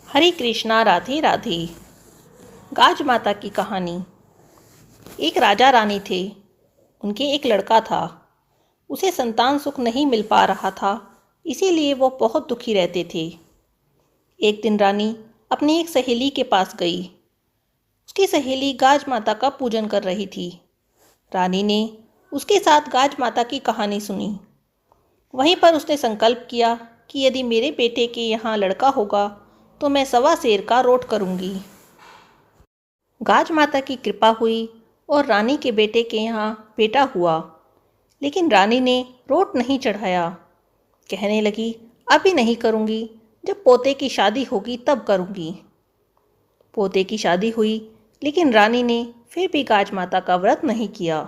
हरे कृष्णा राधे राधे। गाज माता की कहानी। एक राजा रानी थे। उनके एक लड़का था। उसे संतान सुख नहीं मिल पा रहा था, इसीलिए वो बहुत दुखी रहते थे। एक दिन रानी अपनी एक सहेली के पास गई। उसकी सहेली गाज माता का पूजन कर रही थी। रानी ने उसके साथ गाज माता की कहानी सुनी। वहीं पर उसने संकल्प किया कि यदि मेरे बेटे के यहाँ लड़का होगा तो मैं 1.25 सेर का रोट करूँगी। गाज माता की कृपा हुई और रानी के बेटे के यहाँ बेटा हुआ। लेकिन रानी ने रोट नहीं चढ़ाया। कहने लगी, अभी नहीं करूँगी, जब पोते की शादी होगी तब करूँगी। पोते की शादी हुई, लेकिन रानी ने फिर भी गाज माता का व्रत नहीं किया।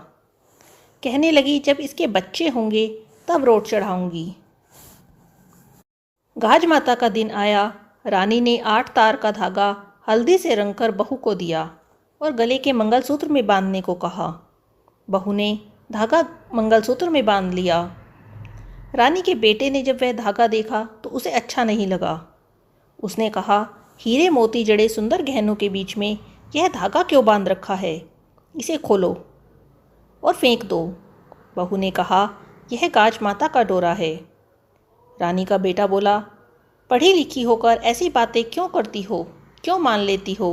कहने लगी, जब इसके बच्चे होंगे तब रोट चढ़ाऊँगी। गाज माता का दिन आया। रानी ने 8 तार का धागा हल्दी से रंगकर बहू को दिया और गले के मंगलसूत्र में बांधने को कहा। बहू ने धागा मंगलसूत्र में बांध लिया। रानी के बेटे ने जब वह धागा देखा तो उसे अच्छा नहीं लगा। उसने कहा, हीरे मोती जड़े सुंदर गहनों के बीच में यह धागा क्यों बांध रखा है? इसे खोलो और फेंक दो। बहू ने कहा, यह गाज माता का डोरा है। रानी का बेटा बोला, पढ़ी लिखी होकर ऐसी बातें क्यों करती हो, क्यों मान लेती हो?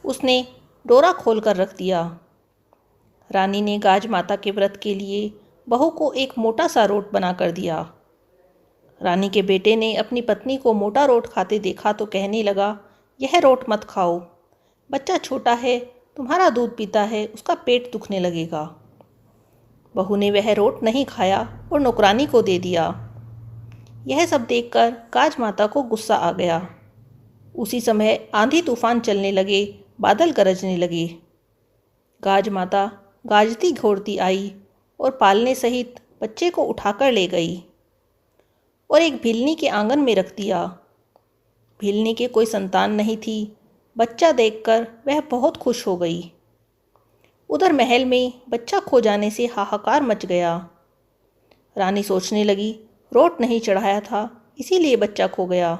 उसने डोरा खोल कर रख दिया। रानी ने गाज माता के व्रत के लिए बहू को एक मोटा सा रोट बना कर दिया। रानी के बेटे ने अपनी पत्नी को मोटा रोट खाते देखा तो कहने लगा, यह रोट मत खाओ, बच्चा छोटा है, तुम्हारा दूध पीता है, उसका पेट दुखने लगेगा। बहू ने वह रोट नहीं खाया और नौकरानी को दे दिया। यह सब देखकर गाज माता को गुस्सा आ गया। उसी समय आंधी तूफान चलने लगे, बादल गरजने लगे। गाज माता गाजती घोड़ती आई और पालने सहित बच्चे को उठाकर ले गई और एक भिलनी के आंगन में रख दिया। भिलनी के कोई संतान नहीं थी। बच्चा देखकर वह बहुत खुश हो गई। उधर महल में बच्चा खो जाने से हाहाकार मच गया। रानी सोचने लगी, रोट नहीं चढ़ाया था, इसीलिए बच्चा खो गया।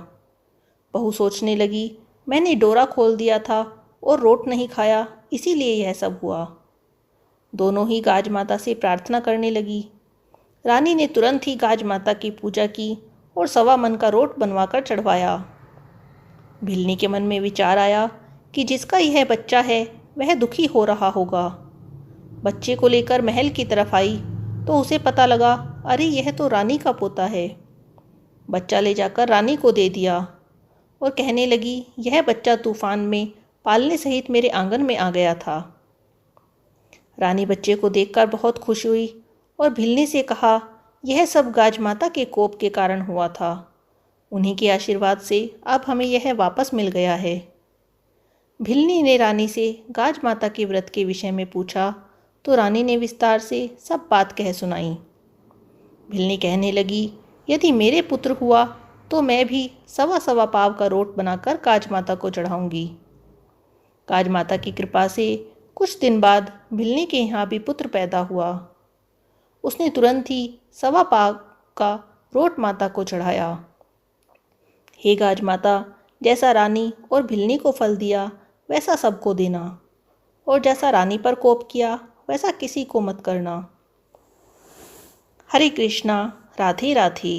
बहू सोचने लगी, मैंने डोरा खोल दिया था और रोट नहीं खाया, इसीलिए यह सब हुआ। दोनों ही गाज माता से प्रार्थना करने लगी। रानी ने तुरंत ही गाज माता की पूजा की और 1.25 मन का रोट बनवाकर चढ़वाया। भिलनी के मन में विचार आया कि जिसका यह बच्चा है वह दुखी हो रहा होगा। बच्चे को लेकर महल की तरफ आई तो उसे पता लगा, अरे यह तो रानी का पोता है। बच्चा ले जाकर रानी को दे दिया और कहने लगी, यह बच्चा तूफान में पालने सहित मेरे आंगन में आ गया था। रानी बच्चे को देखकर बहुत खुश हुई और भिलनी से कहा, यह सब गाज माता के कोप के कारण हुआ था। उन्हीं के आशीर्वाद से अब हमें यह वापस मिल गया है। भिलनी ने रानी से गाज माता के व्रत के विषय में पूछा तो रानी ने विस्तार से सब बात कह सुनाई। भिलनी कहने लगी, यदि मेरे पुत्र हुआ तो मैं भी 1.25 पाव का रोट बनाकर गाज माता को चढ़ाऊंगी। गाज माता की कृपा से कुछ दिन बाद भिलनी के यहाँ भी पुत्र पैदा हुआ। उसने तुरंत ही 1.25 पाव का रोट माता को चढ़ाया। हे गाज माता, जैसा रानी और भिलनी को फल दिया वैसा सबको देना, और जैसा रानी पर कोप किया वैसा किसी को मत करना। हरे कृष्णा राधे राधे।